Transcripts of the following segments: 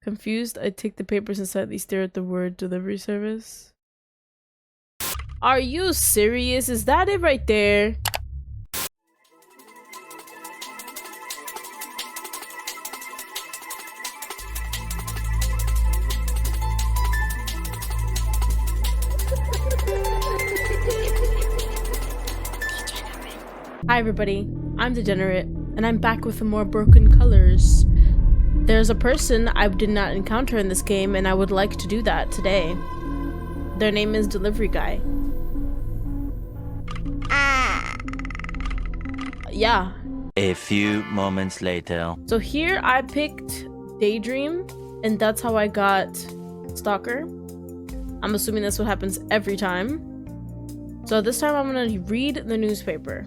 Confused, I take the papers and slightly stare at the word delivery service. Are you serious? Is that it right there? Hi everybody, I'm Degenerate, and I'm back with more broken colors. There's a person I did not encounter in this game, and I would like to do that today. Their name is Delivery Guy. Yeah. A few moments later. So here I picked Daydream, and that's how I got Stalker. I'm assuming that's what happens every time. So this time I'm gonna read the newspaper.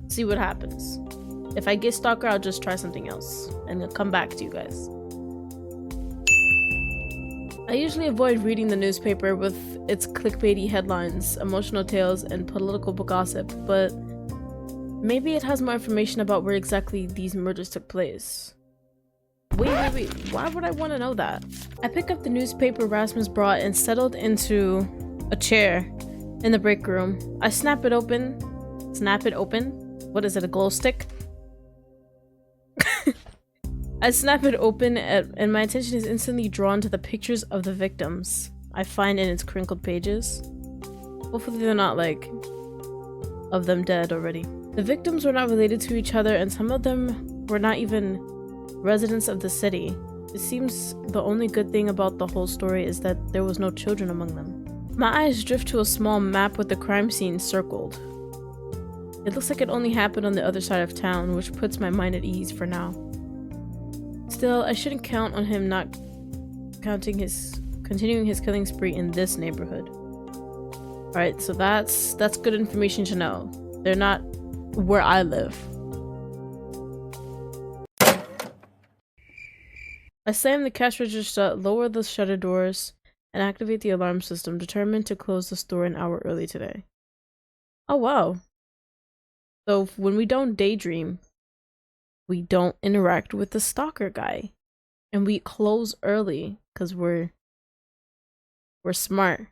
See what happens. If I get Stalker, I'll just try something else and I'll come back to you guys. I usually avoid reading the newspaper with its clickbaity headlines, emotional tales, and political gossip, but maybe it has more information about where exactly these murders took place. Wait, why would I want to know that? I pick up the newspaper Rasmus brought and settled into a chair in the break room. I snap it open. What is it, a glow stick? I snap it open and my attention is instantly drawn to the pictures of the victims I find in its crinkled pages. Hopefully they're not like of them dead already. The victims were not related to each other and some of them were not even residents of the city. It seems the only good thing about the whole story is that there was no children among them. My eyes drift to a small map with the crime scene circled. It looks like it only happened on the other side of town, which puts my mind at ease for now. Still, I shouldn't count on him not continuing his killing spree in this neighborhood. Alright, so that's good information to know. They're not where I live. I slam the cash register shut, lower the shutter doors, and activate the alarm system, determined to close the store an hour early today. Oh wow. So when we don't daydream, we don't interact with the stalker guy. And we close early because we're smart.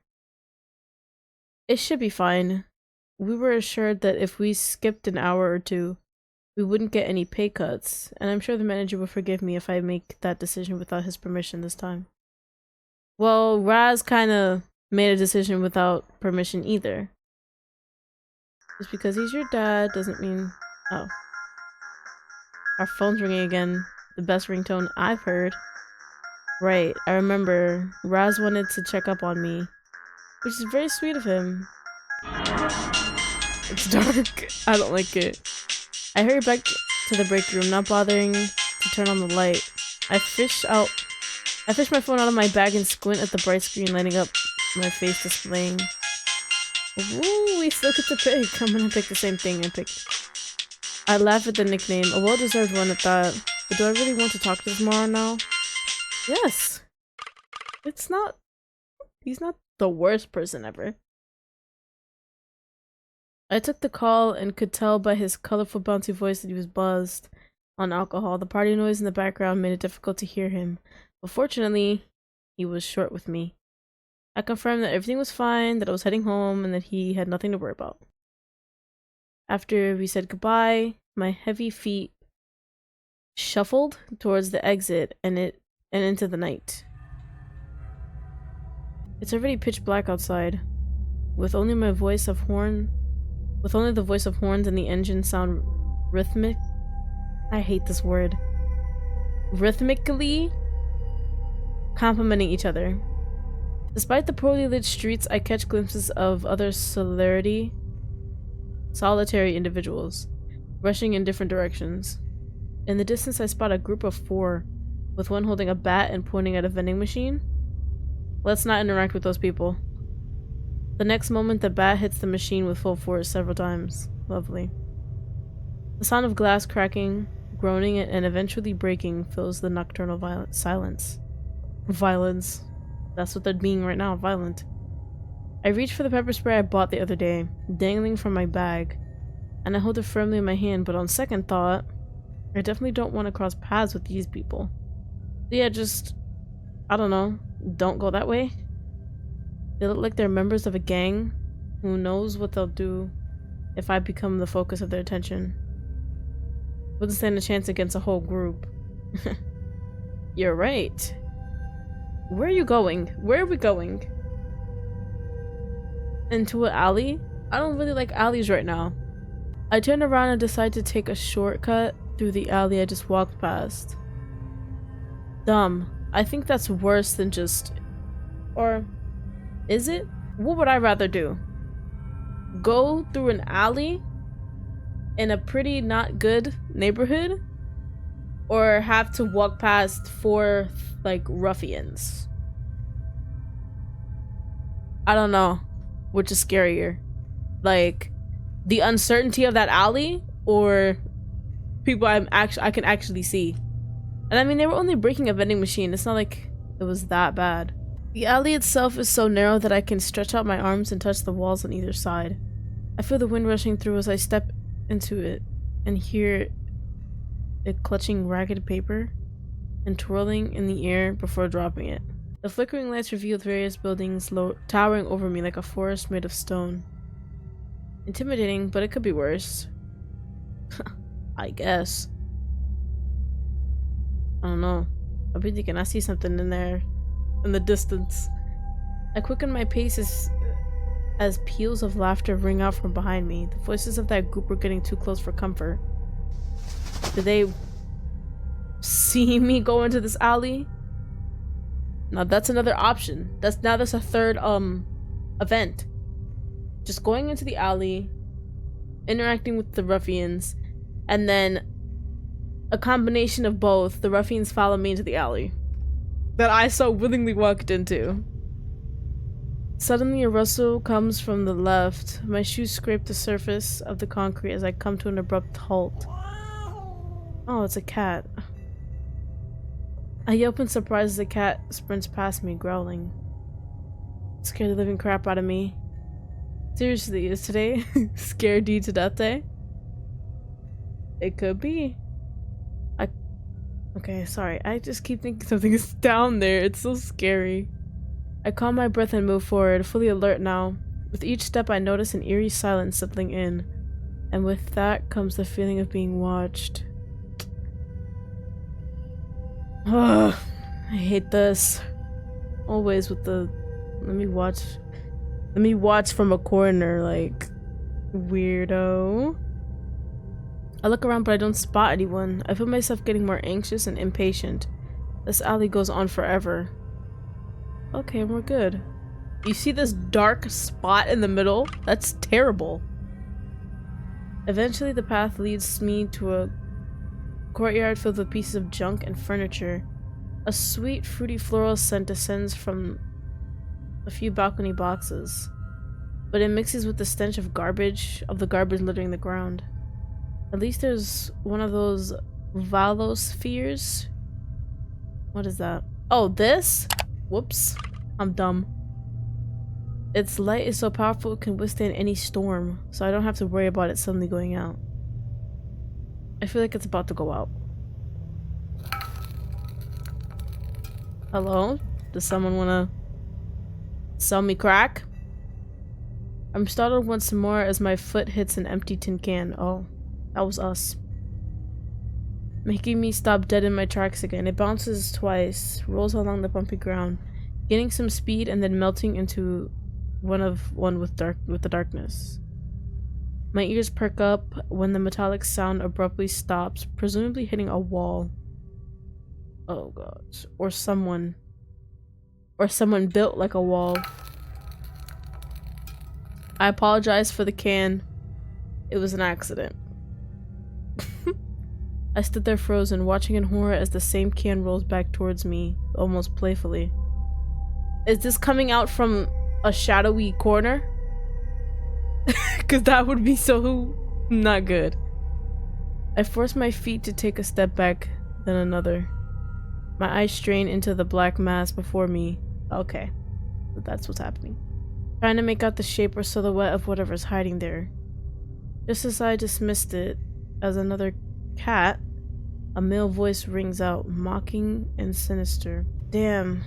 It should be fine. We were assured that if we skipped an hour or two, we wouldn't get any pay cuts, and I'm sure the manager will forgive me if I make that decision without his permission this time. Well, Raz kinda made a decision without permission either. Just because he's your dad doesn't mean... Oh. Our phone's ringing again. The best ringtone I've heard. Right, I remember. Raz wanted to check up on me, which is very sweet of him. It's dark. I don't like it. I hurry back to the break room, not bothering to turn on the light. I fish my phone out of my bag and squint at the bright screen lighting up my face displaying. Ooh, we still get to pick. I'm gonna pick the same thing I picked. I laugh at the nickname, a well-deserved one at that. But do I really want to talk to this moron now? Yes. He's not the worst person ever. I took the call and could tell by his colorful bouncy voice that he was buzzed on alcohol. The party noise in the background made it difficult to hear him, but fortunately, he was short with me. I confirmed that everything was fine, that I was heading home, and that he had nothing to worry about. After we said goodbye, my heavy feet shuffled towards the exit and into the night. It's already pitch black outside, with only the voice of horns and the engine sound rhythmic. I hate this word. Rhythmically complementing each other. Despite the poorly lit streets, I catch glimpses of other solitary individuals, rushing in different directions. In the distance I spot a group of 4, with one holding a bat and pointing at a vending machine. Let's not interact with those people. The next moment, the bat hits the machine with full force several times. Lovely. The sound of glass cracking, groaning, and eventually breaking fills the nocturnal silence. Violence. That's what they're being right now, violent. I reach for the pepper spray I bought the other day, dangling from my bag, and I hold it firmly in my hand, but on second thought, I definitely don't want to cross paths with these people. Yeah, just, I don't know, don't go that way. They look like they're members of a gang. Who knows what they'll do if I become the focus of their attention. Wouldn't stand a chance against a whole group. You're right. Where are you going? Where are we going? Into an alley? I don't really like alleys right now. I turn around and decide to take a shortcut through the alley I just walked past. Dumb. I think that's worse than just... Or... Is it? What would I rather do? Go through an alley in a pretty not good neighborhood? Or have to walk past 4, like, ruffians? I don't know. Which is scarier? Like, the uncertainty of that alley? Or people I can actually see? And I mean, they were only breaking a vending machine. It's not like it was that bad. The alley itself is so narrow that I can stretch out my arms and touch the walls on either side. I feel the wind rushing through as I step into it and hear it clutching ragged paper and twirling in the air before dropping it. The flickering lights revealed various buildings towering over me like a forest made of stone. Intimidating, but it could be worse. I guess. I don't know. I've been thinking I see something in there. In the distance. I quicken my pace as peals of laughter ring out from behind me. The voices of that group were getting too close for comfort. Did they see me go into this alley? Now that's another option. That's a third event. Just going into the alley, interacting with the ruffians, and then a combination of both. The ruffians follow me into the alley that I so willingly walked into. Suddenly a rustle comes from the left. My shoes scrape the surface of the concrete as I come to an abrupt halt. Oh, it's a cat. I yelp in surprise as the cat sprints past me, growling. Scare the living crap out of me. Seriously, is today Scared you to death day? It could be. Okay, sorry. I just keep thinking something is down there. It's so scary. I calm my breath and move forward, fully alert now. With each step I notice an eerie silence settling in, and with that comes the feeling of being watched. Ugh, I hate this. Always with the let me watch from a corner, like, weirdo. I look around but I don't spot anyone. I feel myself getting more anxious and impatient. This alley goes on forever. Okay, we're good. You see this dark spot in the middle? That's terrible. Eventually the path leads me to a courtyard filled with pieces of junk and furniture. A sweet, fruity floral scent descends from a few balcony boxes, but it mixes with the stench of the garbage littering the ground. At least there's one of those valospheres. What is that? Oh, this? Whoops. I'm dumb. Its light is so powerful it can withstand any storm, so I don't have to worry about it suddenly going out. I feel like it's about to go out. Hello? Does someone wanna sell me crack? I'm startled once more as my foot hits an empty tin can. Oh, that was us. Making me stop dead in my tracks again. It bounces twice, rolls along the bumpy ground, gaining some speed and then melting into one with the darkness. My ears perk up when the metallic sound abruptly stops, presumably hitting a wall. Oh god. Or someone built like a wall. I apologize for the can. It was an accident. I stood there frozen, watching in horror as the same can rolls back towards me, almost playfully. Is this coming out from a shadowy corner? Because that would be so not good. I force my feet to take a step back, then another. My eyes strain into the black mass before me. Okay, that's what's happening. Trying to make out the shape or silhouette of whatever's hiding there. Just as I dismissed it as another cat, A male voice rings out, mocking and sinister. Damn,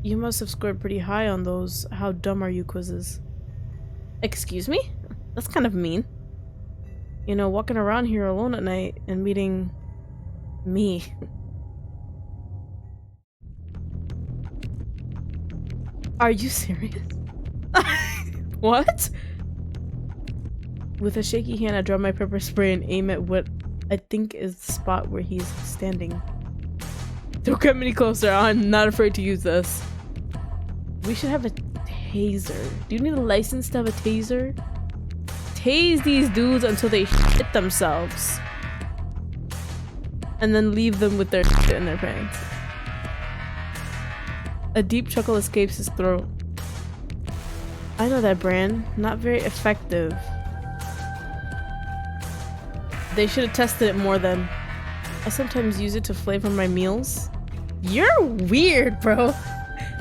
you must have scored pretty high on those "how dumb are you" quizzes. Excuse me? That's kind of mean. You know, walking around here alone at night and meeting me. Are you serious? What? With a shaky hand, I draw my pepper spray and aim at what I think is the spot where he's standing. Don't come any closer. I'm not afraid to use this. We should have a taser. Do you need a license to have a taser? Tase these dudes until they shit themselves. And then leave them with their shit in their pants. A deep chuckle escapes his throat. I know that brand. Not very effective. They should have tested it more then. I sometimes use it to flavor my meals. You're weird, bro.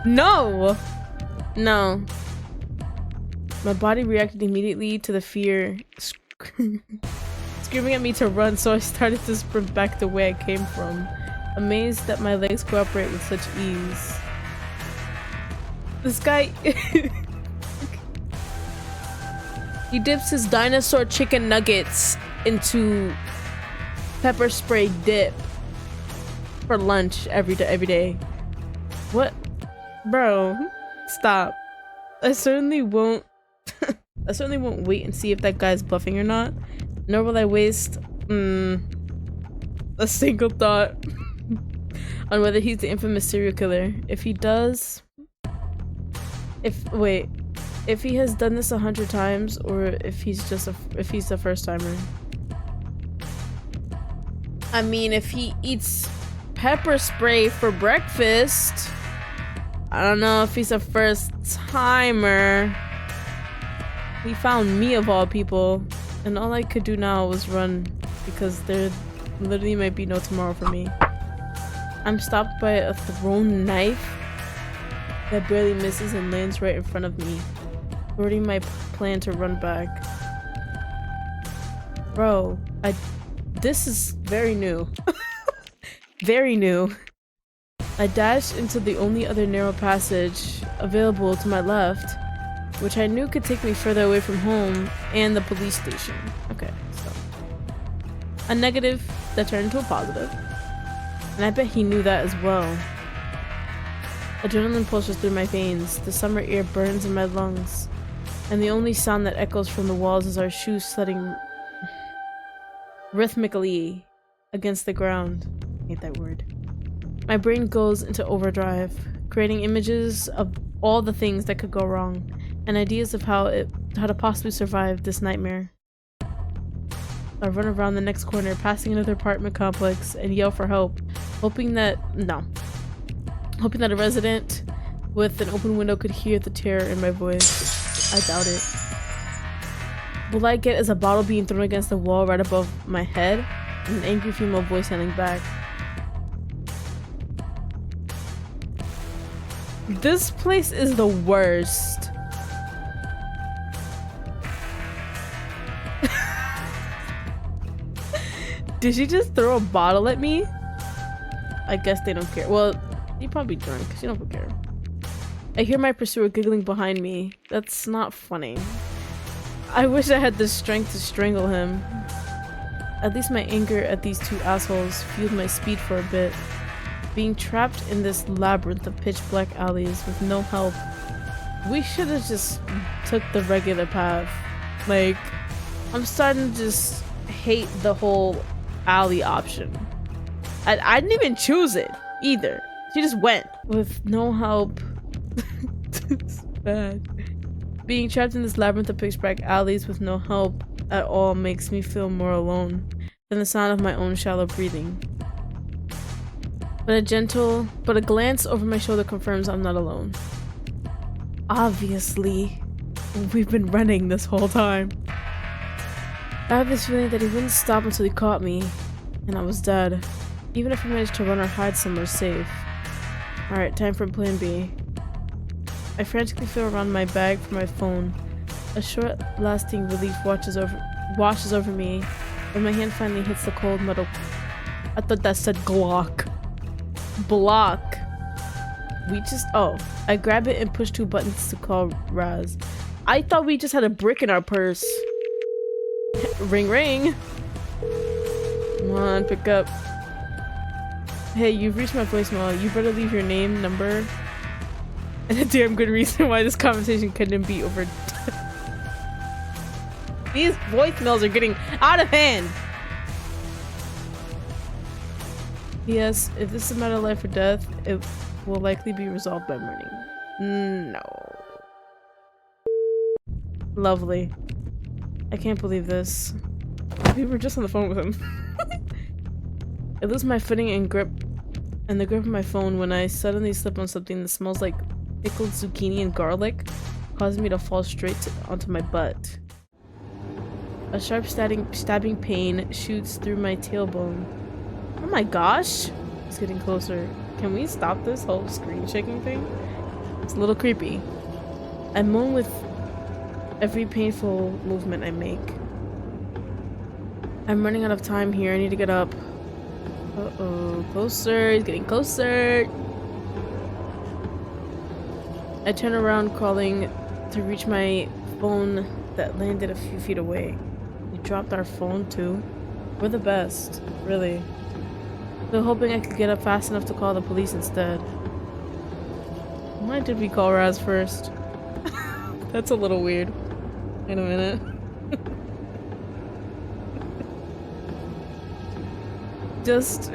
No. No. My body reacted immediately to the fear screaming at me to run, so I started to sprint back the way I came from, amazed that my legs cooperate with such ease. This guy he dips his dinosaur chicken nuggets into pepper spray dip for lunch every day. What? Bro, stop. I certainly won't wait and see if that guy's bluffing or not, nor will I waste a single thought on whether he's the infamous serial killer. If he does, if he has done this 100 times, or if he's the first timer. I mean, if he eats pepper spray for breakfast, I don't know if he's a first timer. He found me of all people, and all I could do now was run, because there literally might be no tomorrow for me. I'm stopped by a thrown knife that barely misses and lands right in front of me, thwarting my plan to run back. Bro, this is very new. Very new. I dashed into the only other narrow passage available to my left, which I knew could take me further away from home and the police station. Okay, so a negative that turned into a positive. And I bet he knew that as well. Adrenaline pulses through my veins, the summer air burns in my lungs, and the only sound that echoes from the walls is our shoes thudding rhythmically against the ground. I hate that word. My brain goes into overdrive, creating images of all the things that could go wrong, and ideas of how to possibly survive this nightmare. I run around the next corner, passing another apartment complex, and yell for help, hoping that a resident with an open window could hear the terror in my voice. I doubt it. All I get is a bottle being thrown against the wall right above my head, and an angry female voice yelling back. This place is the worst. Did she just throw a bottle at me? I guess they don't care. Well, you probably drunk, because you don't care. I hear my pursuer giggling behind me. That's not funny. I wish I had the strength to strangle him. At least my anger at these two assholes fueled my speed for a bit. Being trapped in this labyrinth of pitch black alleys with no help. We should have just took the regular path. Like, I'm starting to just hate the whole alley option. I didn't even choose it either. She just went with no help. It's bad. Being trapped in this labyrinth of pitch black alleys with no help at all makes me feel more alone than the sound of my own shallow breathing. But a glance over my shoulder confirms I'm not alone. Obviously, we've been running this whole time. I have this feeling that he wouldn't stop until he caught me, and I was dead. Even if I managed to run or hide somewhere safe. Alright, time for plan B. I frantically feel around my bag for my phone. A short lasting relief washes over me when my hand finally hits the cold metal I thought that said Glock. Block. We just, oh, I grab it and push 2 buttons to call Raz. I thought we just had a brick in our purse. Ring ring. Come on, pick up. Hey, you've reached my voicemail. You better leave your name, number, and a damn good reason why this conversation couldn't be over. These voicemails are getting out of hand. Yes, if this is a matter of life or death, it will likely be resolved by morning. No. Lovely. I can't believe this. We were just on the phone with him. I lose my footing and grip and the grip of my phone when I suddenly slip on something that smells like pickled zucchini and garlic, causing me to fall onto my butt. A sharp stabbing pain shoots through my tailbone. Oh my gosh! It's getting closer. Can we stop this whole screen shaking thing? It's a little creepy. I moan with every painful movement I make. I'm running out of time here. I need to get up. Uh-oh. Closer. He's getting closer. I turn around, crawling to reach my phone that landed a few feet away. We dropped our phone too. We're the best. Really. Still hoping I could get up fast enough to call the police instead. Why did we call Raz first? That's a little weird. Wait a minute. just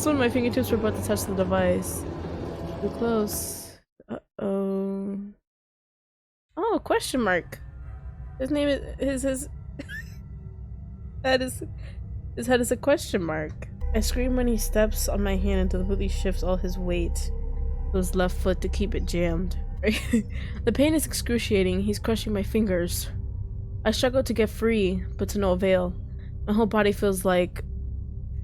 when my fingertips were about to touch the device. Too close. Uh-oh. Oh, question mark. His name is his head is a question mark. I scream when he steps on my hand and deliberately shifts all his weight to his left foot to keep it jammed. The pain is excruciating. He's crushing my fingers. I struggle to get free, but to no avail. My whole body feels like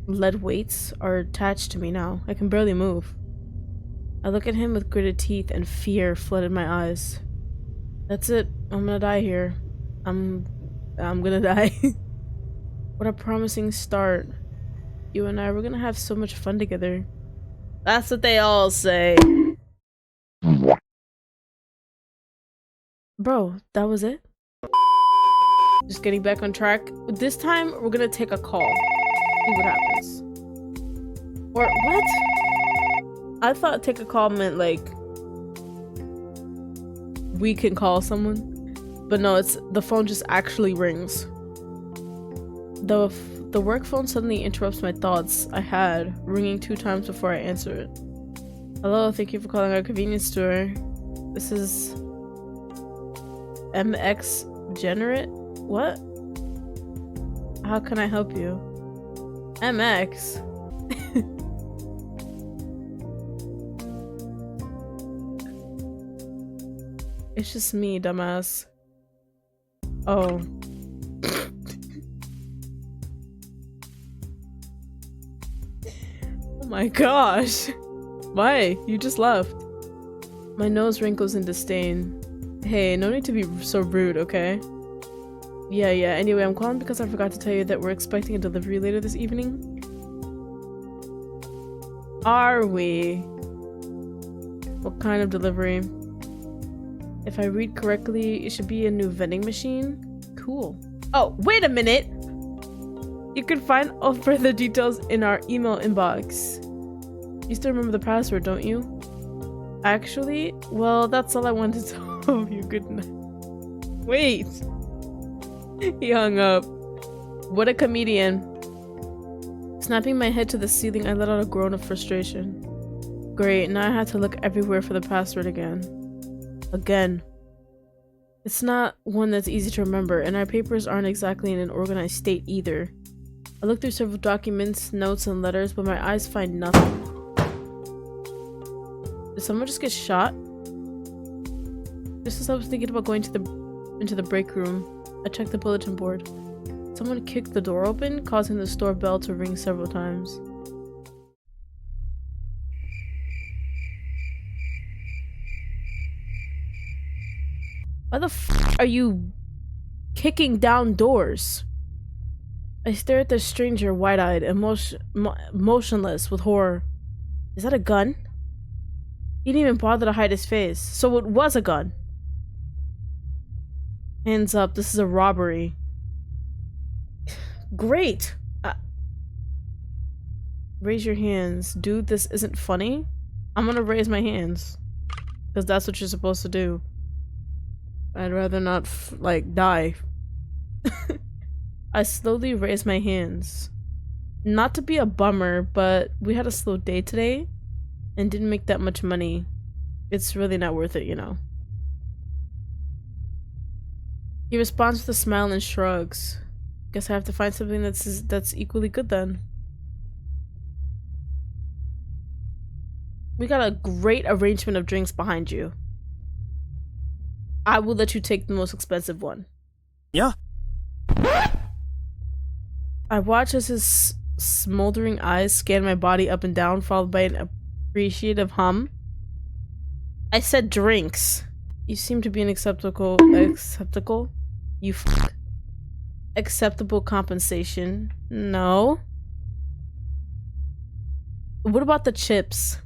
lead weights are attached to me now. I can barely move. I look at him with gritted teeth and fear flooded my eyes. That's it. I'm gonna die here. I'm gonna die. What a promising start. You and I, we're gonna have so much fun together. That's what they all say. Bro, that was it? Just getting back on track. This time, we're gonna take a call. See what happens. Or, what? I thought take a call meant, like, we can call someone. But no, it's the phone just actually rings. The work phone suddenly interrupts my thoughts I had, ringing 2 times before I answer it. Hello, thank you for calling our convenience store. This is MX Generate? What? How can I help you? MX? It's just me, dumbass. Oh. Oh my gosh. Why? You just left. My nose wrinkles in disdain. Hey, no need to be so rude, okay? Yeah, anyway, I'm calling because I forgot to tell you that we're expecting a delivery later this evening. Are we? What kind of delivery? If I read correctly, it should be a new vending machine. Cool. Oh, wait a minute! You can find all further details in our email inbox. You still remember the password, don't you? Actually, well, that's all I wanted to tell you. Good night. Wait! He hung up. What a comedian. Snapping my head to the ceiling, I let out a groan of frustration. Great, now I have to look everywhere for the password again. Again. It's not one that's easy to remember, and our papers aren't exactly in an organized state either. I look through several documents, notes, and letters, but my eyes find nothing. Did someone just get shot? Just as I was thinking about going into the break room, I checked the bulletin board. Someone kicked the door open, causing the store bell to ring several times. Why the f are you kicking down doors? I stare at the stranger wide-eyed, motionless with horror. Is that a gun? He didn't even bother to hide his face, so it was a gun. Hands up, this is a robbery. Great! Raise your hands. Dude, this isn't funny. I'm gonna raise my hands. Because that's what you're supposed to do. I'd rather not, like, die. I slowly raise my hands. Not to be a bummer, but we had a slow day today and didn't make that much money. It's really not worth it, you know. He responds with a smile and shrugs. Guess I have to find something that's equally good then. We got a great arrangement of drinks behind you. I will let you take the most expensive one. Yeah. I watch as his smoldering eyes scan my body up and down, followed by an appreciative hum. I said drinks. You seem to be an acceptable compensation. No. What about the chips?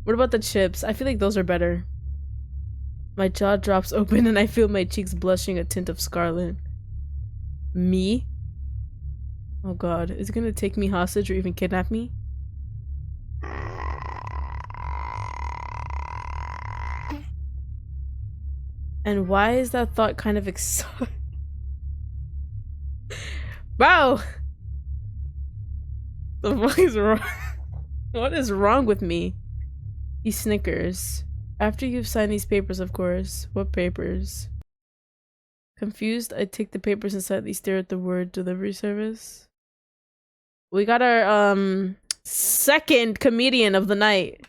What about the chips? I feel like those are better. My jaw drops open and I feel my cheeks blushing a tint of scarlet. Me? Oh god, is it gonna take me hostage or even kidnap me? And why is that thought kind of exciting? Bro! The fuck is wrong? What is wrong with me? He snickers. After you've signed these papers, of course. What papers? Confused, I take the papers and slightly stare at the word delivery service. We got our, second comedian of the night.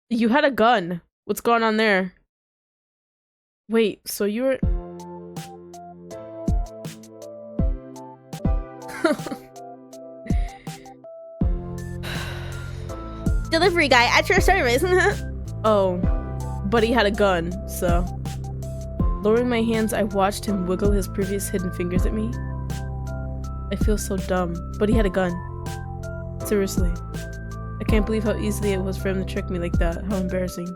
You had a gun. What's going on there? Wait, so you were... Delivery guy at your service. Oh, but he had a gun, so... Lowering my hands, I watched him wiggle his previous hidden fingers at me. I feel so dumb, but he had a gun. Seriously. I can't believe how easily it was for him to trick me like that. How embarrassing.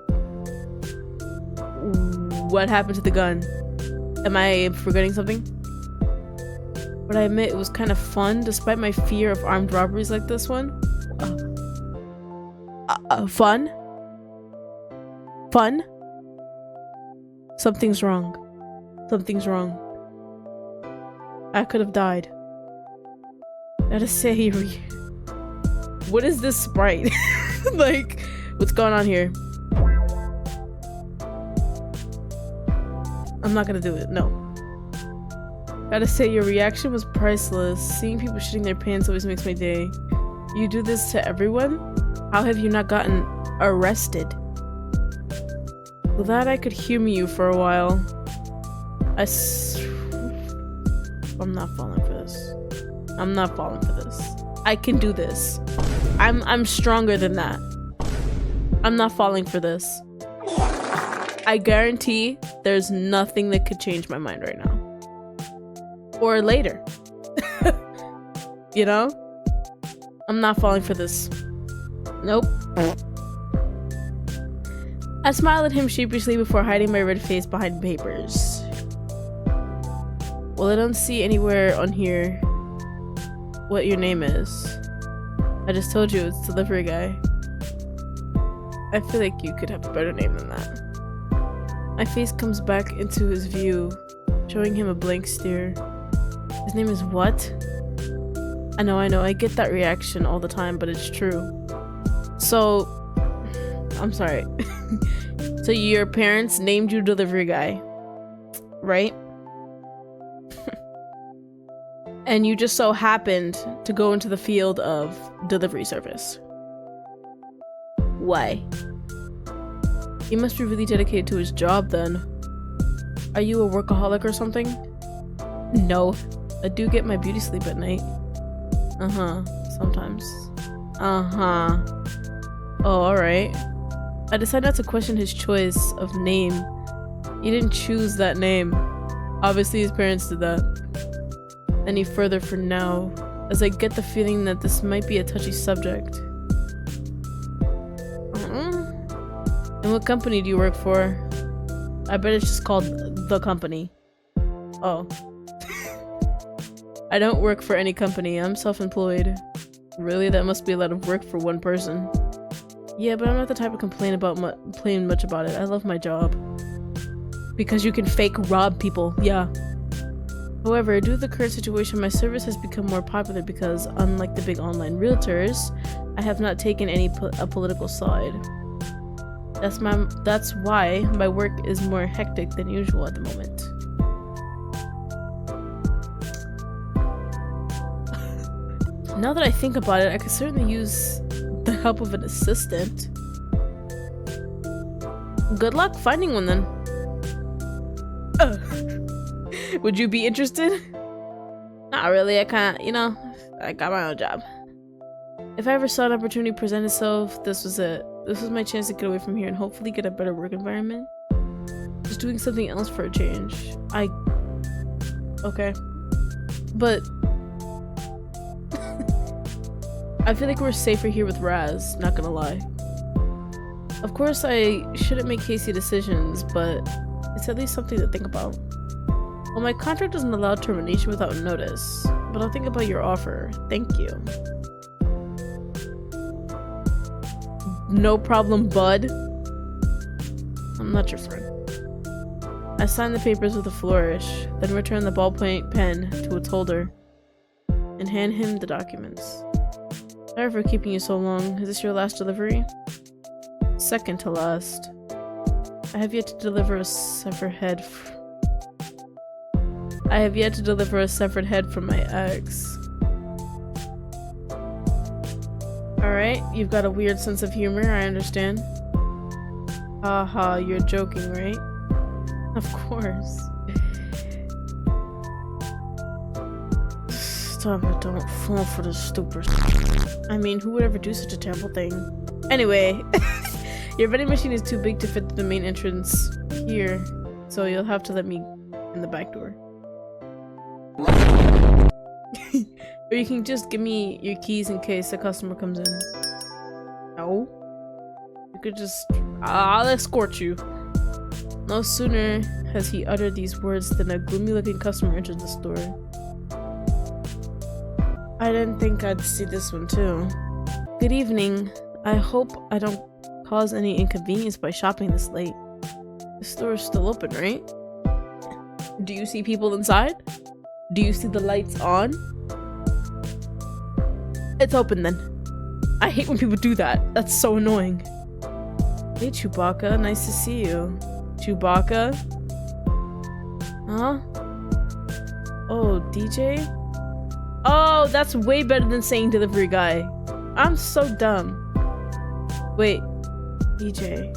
What happened to the gun? Am I forgetting something? But I admit it was kind of fun, despite my fear of armed robberies like this one. Fun? Fun? Something's wrong. Something's wrong. I could have died. Gotta say, what is this sprite? Like, what's going on here? I'm not gonna do it, no. Gotta say, your reaction was priceless. Seeing people shitting their pants always makes my day. You do this to everyone? How have you not gotten arrested? With that, I could humor you for a while. I'm not falling for this. I'm not falling for this. I can do this. I'm stronger than that. I'm not falling for this. I guarantee there's nothing that could change my mind right now. Or later. You know? I'm not falling for this. Nope. I smile at him sheepishly before hiding my red face behind papers. Well, I don't see anywhere on here what your name is. I just told you it's delivery guy. I feel like you could have a better name than that. My face comes back into his view, showing him a blank stare. His name is what? I know, I get that reaction all the time, but it's true. So, I'm sorry. So your parents named you delivery guy, right? And you just so happened to go into the field of delivery service. Why? He must be really dedicated to his job then. Are you a workaholic or something? No, I do get my beauty sleep at night. Sometimes. Oh, alright. I decided not to question his choice of name. He didn't choose that name. Obviously his parents did that. any further for now, as I get the feeling that this might be a touchy subject. And what company do you work for? I bet it's just called The Company. Oh. I don't work for any company. I'm self-employed. Really? That must be a lot of work for one person. Yeah, but I'm not the type to complain much about it. I love my job. Because you can fake rob people. Yeah. However, due to the current situation, my service has become more popular because, unlike the big online realtors, I have not taken a political side. That's why my work is more hectic than usual at the moment. Now that I think about it, I could certainly use the help of an assistant. Good luck finding one then. Would you be interested? Not really, I got my own job. If I ever saw an opportunity present itself, this was it. This was my chance to get away from here and hopefully get a better work environment. Just doing something else for a change. Okay. But I feel like we're safer here with Raz, not gonna lie. Of course, I shouldn't make hasty decisions, but it's at least something to think about. Well, my contract doesn't allow termination without notice, but I'll think about your offer. Thank you. No problem, bud. I'm not your friend. I signed the papers with a flourish, then returned the ballpoint pen to its holder and hand him the documents. Sorry for keeping you so long. Is this your last delivery? Second to last. I have yet to deliver a severed head from my ex. Alright, you've got a weird sense of humor, I understand. Haha, you're joking, right? Of course. Stop it, don't fall for this stupid. I mean, who would ever do such a terrible thing? Anyway, your vending machine is too big to fit the main entrance here, so you'll have to let me in the back door. Or you can just give me your keys in case a customer comes in. No. You could just... I'll escort you. No sooner has he uttered these words than a gloomy-looking customer enters the store. I didn't think I'd see this one too. Good evening. I hope I don't cause any inconvenience by shopping this late. The store is still open, right? Do you see people inside? Do you see the lights on? It's open then. I hate when people do that. That's so annoying. Hey Chewbacca, nice to see you. Chewbacca? Huh? Oh, DJ? Oh, that's way better than saying delivery guy. I'm so dumb. Wait, DJ.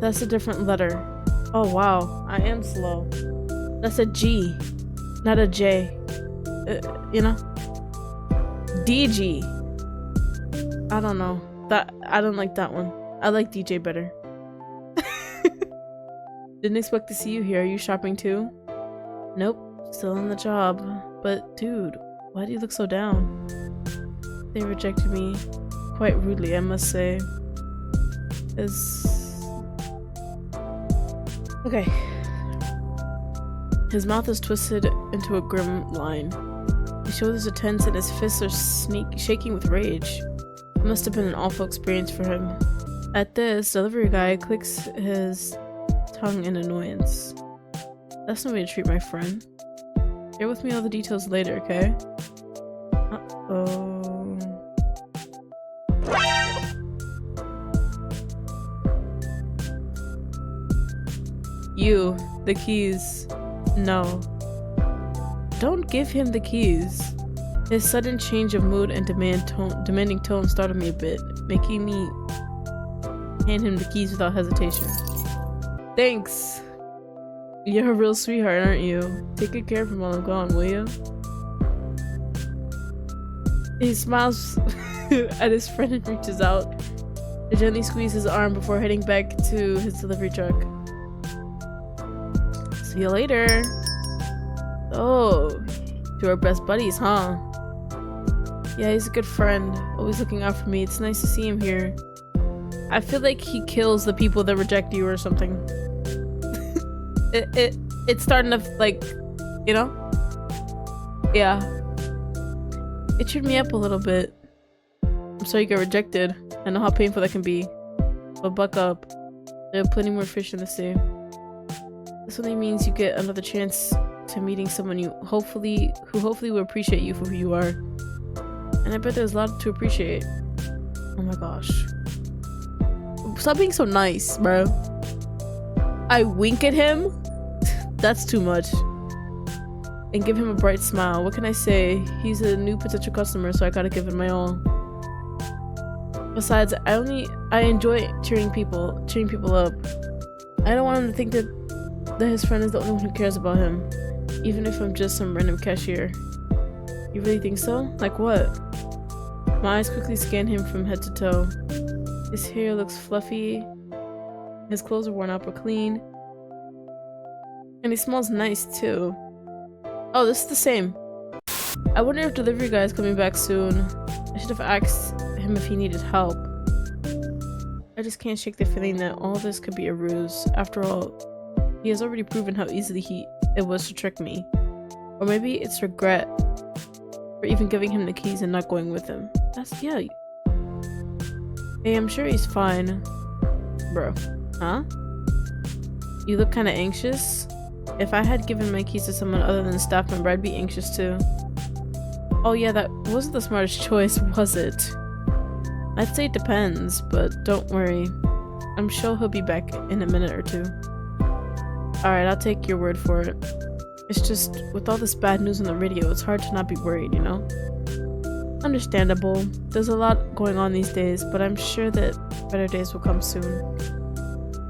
That's a different letter. Oh wow, I am slow. That's a G, not a J. You know? DG. I don't know. I don't like that one. I like DJ better. Didn't expect to see you here. Are you shopping too? Nope. Still on the job. But dude, why do you look so down? They rejected me quite rudely, I must say. Okay. His mouth is twisted into a grim line. His shoulders are tense and his fists are shaking with rage. It must have been an awful experience for him. At this, delivery guy clicks his tongue in annoyance. That's no way to treat my friend. Share with me all the details later, okay? Uh-oh. You, the keys. No. Don't give him the keys. His sudden change of mood and demanding tone startled me a bit, making me hand him the keys without hesitation. Thanks. You're a real sweetheart, aren't you? Take good care of him while I'm gone, will you? He smiles at his friend and reaches out to gently squeeze his arm before heading back to his delivery truck. See you later. Oh, To our best buddies, huh? Yeah, he's a good friend. Always looking out for me. It's nice to see him here. I feel like he kills the people that reject you or something. It's starting to, like, you know? Yeah. It cheered me up a little bit. I'm sorry you got rejected. I know how painful that can be. But buck up. There are plenty more fish in the sea. This only means you get another chance to meeting someone who hopefully will appreciate you for who you are. And I bet there's a lot to appreciate. Oh my gosh. Stop being so nice, bro. I wink at him? That's too much. And give him a bright smile. What can I say? He's a new potential customer, so I gotta give him my all. Besides, I enjoy cheering people up. I don't want him to think that his friend is the only one who cares about him, even if I'm just some random cashier. You really think so? Like what? My eyes quickly scan him from head to toe. His hair looks fluffy. His clothes are worn out but clean. And he smells nice too. Oh, this is the same. I wonder if delivery guy is coming back soon. I should have asked him if he needed help. I just can't shake the feeling that all this could be a ruse. After all, he has already proven how easily it was to trick me. Or maybe it's regret for even giving him the keys and not going with him. Yeah. Hey, I'm sure he's fine. Bro. Huh? You look kinda anxious? If I had given my keys to someone other than a staff member, I'd be anxious too. Oh yeah, that wasn't the smartest choice, was it? I'd say it depends, but don't worry. I'm sure he'll be back in a minute or two. Alright, I'll take your word for it. It's just, with all this bad news on the radio, it's hard to not be worried, you know? Understandable. There's a lot going on these days, but I'm sure that better days will come soon.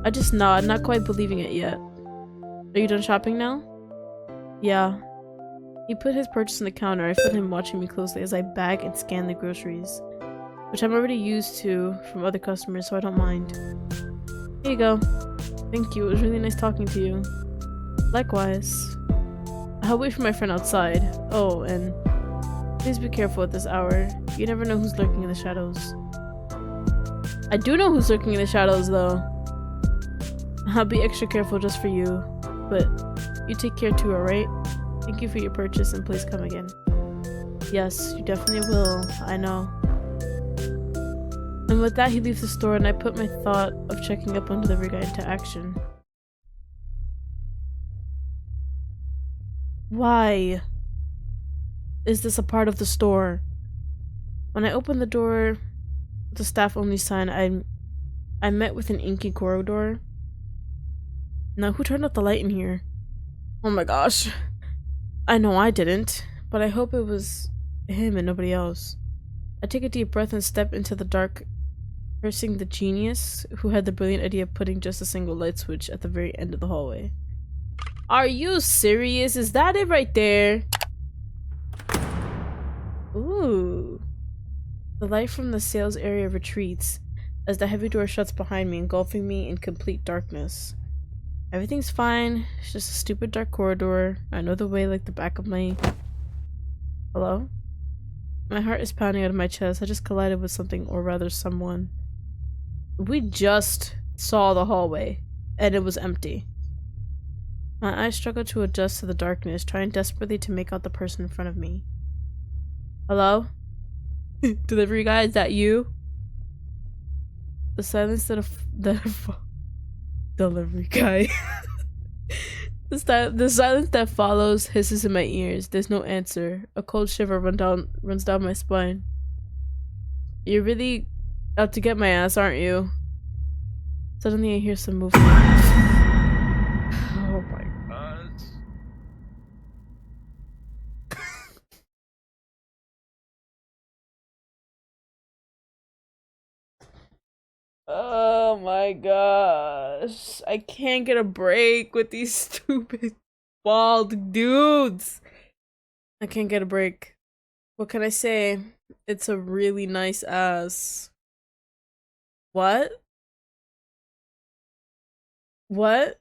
I just nod, not quite believing it yet. Are you done shopping now? Yeah. He put his purchase on the counter. I feel him watching me closely as I bag and scan the groceries, which I'm already used to from other customers, so I don't mind. Here you go. Thank you. It was really nice talking to you. Likewise. I'll wait for my friend outside. Oh, and please be careful at this hour. You never know who's lurking in the shadows. I do know who's lurking in the shadows, though. I'll be extra careful just for you. But you take care too, alright? Thank you for your purchase and please come again. Yes, you definitely will. I know. And with that, he leaves the store and I put my thought of checking up on delivery guy into action. Why is this a part of the store? When I opened the door, the staff only sign, I met with an inky corridor. Now, who turned off the light in here? Oh my gosh. I know I didn't, but I hope it was him and nobody else. I take a deep breath and step into the dark, cursing the genius who had the brilliant idea of putting just a single light switch at the very end of the hallway. Are you serious? Is that it right there? Ooh. The light from the sales area retreats as the heavy door shuts behind me, engulfing me in complete darkness. Everything's fine. It's just a stupid dark corridor. I know the way like the back of my... Hello? My heart is pounding out of my chest. I just collided with something, or rather someone. We just saw the hallway, and it was empty. My eyes struggle to adjust to the darkness, trying desperately to make out the person in front of me. Hello? Delivery guy, is that you? The silence delivery guy. The silence that follows hisses in my ears. There's no answer. A cold shiver runs down my spine. You're really out to get my ass, aren't you? Suddenly I hear some movement. Oh my god. Oh my gosh. I can't get a break with these stupid bald dudes. I can't get a break. What can I say? It's a really nice ass. What? What?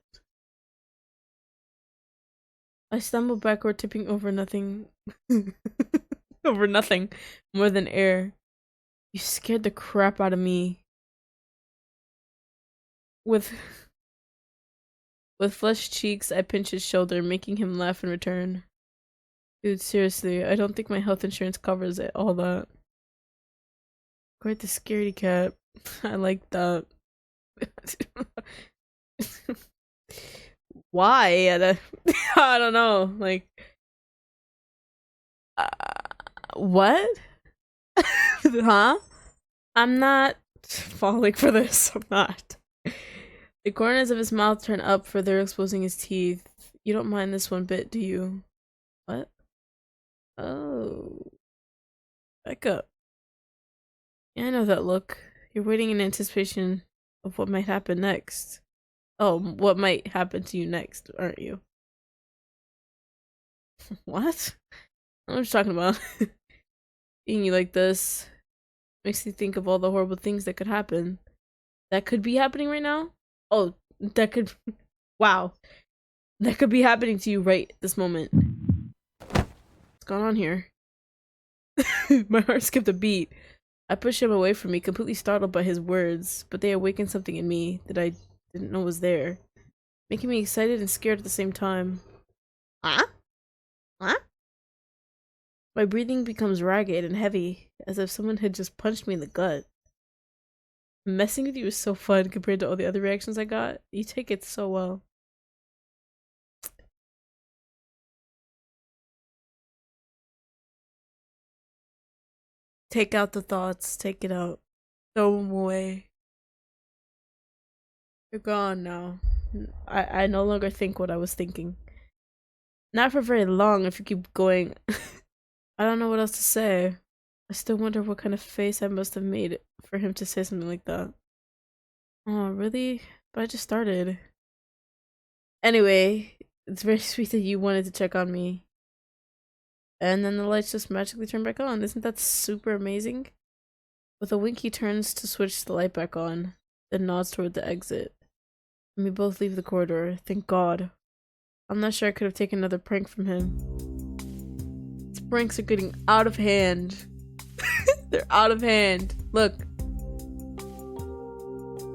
I stumbled backward, tipping over nothing. Over nothing more than air. You scared the crap out of me. With flushed cheeks, I pinched his shoulder, making him laugh in return. Dude, seriously, I don't think my health insurance covers it, all that. Quite the scaredy cat. I like that. Why? I don't know. Like, what? Huh? I'm not falling for this. I'm not. The corners of his mouth turn up, further exposing his teeth. You don't mind this one bit, do you? What? Oh. Back up. Yeah, I know that look. You're waiting in anticipation of what might happen next. Oh, what might happen to you next, aren't you? What? I don't know what you're talking about. Seeing you like this makes you think of all the horrible things that could happen. That could be happening right now? Oh, that could... Wow. That could be happening to you right this moment. What's going on here? My heart skipped a beat. I pushed him away from me, completely startled by his words, but they awakened something in me that I didn't know was there, making me excited and scared at the same time. Huh? Huh? My breathing becomes ragged and heavy, as if someone had just punched me in the gut. Messing with you is so fun compared to all the other reactions I got. You take it so well. Take out the thoughts. Take it out. Throw them away. You're gone now. I no longer think what I was thinking. Not for very long if you keep going. I don't know what else to say. I still wonder what kind of face I must have made for him to say something like that. Oh, really? But I just started. Anyway, it's very sweet that you wanted to check on me. And then the lights just magically turn back on. Isn't that super amazing? With a wink, he turns to switch the light back on, then nods toward the exit. And we both leave the corridor. Thank God. I'm not sure I could have taken another prank from him. These pranks are getting out of hand. They're out of hand. Look.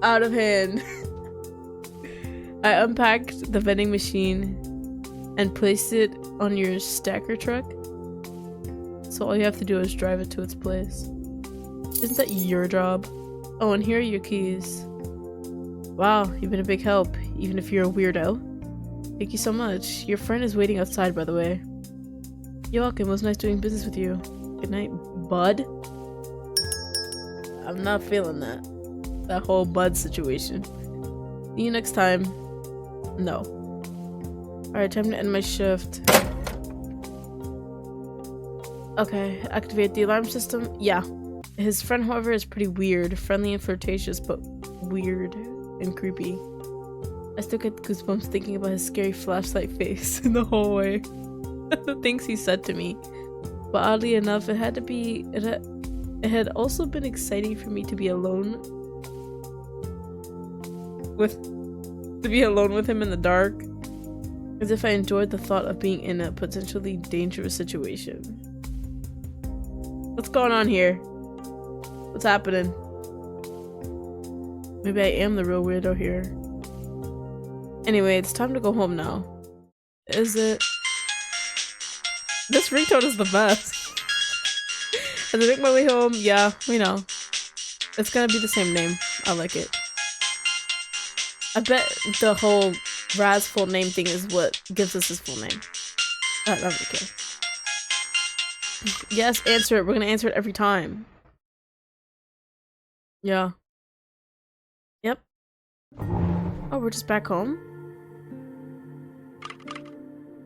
Out of hand. I unpacked the vending machine and placed it on your stacker truck. So all you have to do is drive it to its place. Isn't that your job? Oh, and here are your keys. Wow, you've been a big help, even if you're a weirdo. Thank you so much. Your friend is waiting outside, by the way. You're welcome. It was nice doing business with you. Good night, bud. I'm not feeling that. That whole bud situation. See you next time. No. Alright, time to end my shift. Okay, activate the alarm system. Yeah. His friend, however, is pretty weird. Friendly and flirtatious, but weird and creepy. I still get goosebumps thinking about his scary flashlight face in the hallway. The things he said to me. But oddly enough, it had also been exciting for me to be alone with him in the dark. As if I enjoyed the thought of being in a potentially dangerous situation. What's going on here? What's happening? Maybe I am the real weirdo here. Anyway, it's time to go home now. Is it? This ringtone is the best. As I make my way home, yeah, we know. It's gonna be the same name. I like it. I bet the whole Raz full name thing is what gives us his full name. I don't really care. Yes, answer it. We're gonna answer it every time. Yeah. Yep. Oh, we're just back home?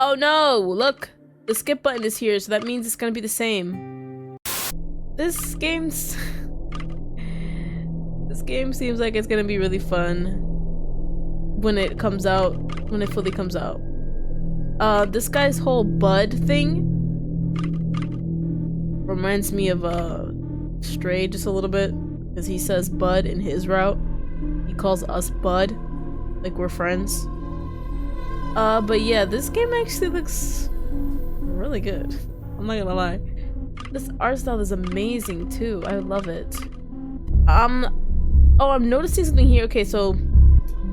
Oh no! Look! The skip button is here, so that means it's gonna be the same. This game seems like it's gonna be really fun when it comes out, when it fully comes out. This guy's whole bud thing reminds me of Stray just a little bit, because he says bud in his route. He calls us bud, like we're friends. But yeah, this game actually looks really good. I'm not gonna lie. This art style is amazing too. I love it. Oh, I'm noticing something here. Okay, so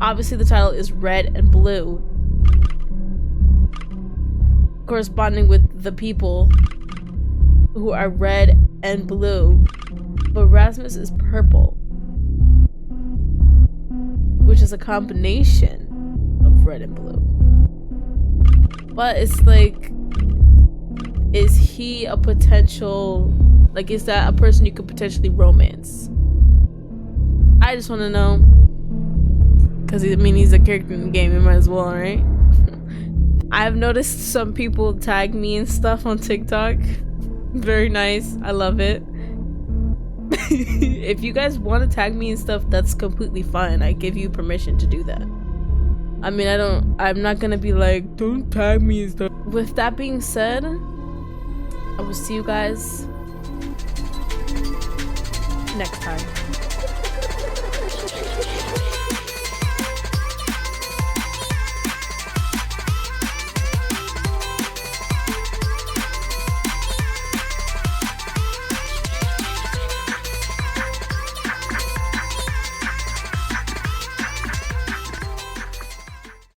obviously the title is red and blue, corresponding with the people who are red and blue, but Rasmus is purple, which is a combination of red and blue. But it's like, is he a potential, like, is that a person you could potentially romance? I just want to know, because I mean, he's a character in the game, you might as well, right? I've noticed some people tag me and stuff on TikTok. Very nice. I love it. If you guys want to tag me and stuff, that's completely fine. I give you permission to do that. I mean, I'm not gonna be like, don't tag me and stuff. With that being said, I will see you guys next time.